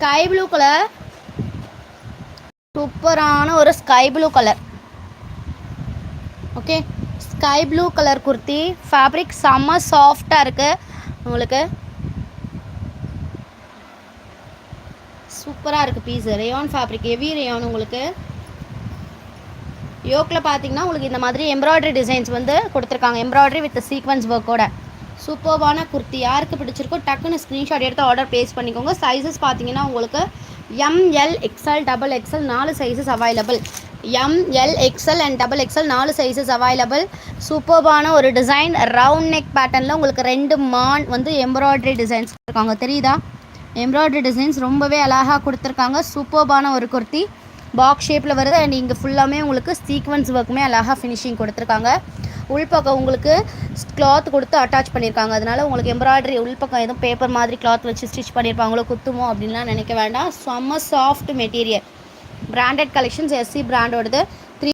Sky blue colour, சூப்பரான ஒரு sky blue colour. Okay, sky blue colour kurti. Fabric செம்ம சாஃப்டாக இருக்குது உங்களுக்கு. சூப்பராக இருக்குது piece. Rayon fabric, heavy rayon உங்களுக்கு. யோக்கில் பார்த்தீங்கன்னா உங்களுக்கு இந்த மாதிரி எம்ப்ராய்டரி டிசைன்ஸ் வந்து கொடுத்துருக்காங்க. எம்ப்ராய்டரி வித் சீக்வன்ஸ் ஒர்க்கோட சூப்பர்வான குர்த்தி. யாருக்கு பிடிச்சிருக்கோ டக்குன்னு ஸ்க்ரீன்ஷாட் எடுத்து ஆர்டர் ப்ளேஸ் பண்ணிக்கோங்க. சைஸஸ் பார்த்தீங்கன்னா உங்களுக்கு M L, XL, double XL 4 sizes available. M L, XL and double XL 4 sizes available. சூப்பர்வான ஒரு டிசைன். ரவுண்ட் நெக் பேட்டர்னில் உங்களுக்கு 2 மான் வந்து எம்ப்ராய்டரி டிசைன்ஸ் இருக்காங்க. தெரியுதா? எம்ப்ராய்டரி டிசைன்ஸ் ரொம்பவே அழகாக கொடுத்துருக்காங்க. சூப்பர்பான ஒரு குர்த்தி. பாக்ஸ் ஷேப்பில் வருது. அண்ட் இங்கே ஃபுல்லாமே உங்களுக்கு சீக்வன்ஸ் ஒர்க்குமே அழகாக ஃபினிஷிங் கொடுத்துருக்காங்க. உள்பக்கம் உங்களுக்கு கிளாத் கொடுத்து அட்டாச் பண்ணியிருக்காங்க. அதனால் உங்களுக்கு எம்ப்ராய்டரி உள்பக்கம் எதுவும் பேப்பர் மாதிரி கிளாத் வச்சு ஸ்டிச் பண்ணியிருப்பாங்களோ குத்துமோ அப்படின்லாம் நினைக்க வேண்டாம். செம்ம சாஃப்ட் மெட்டீரியல். பிராண்டட் கலெக்ஷன்ஸ், எஸ்சி பிராண்டோடது.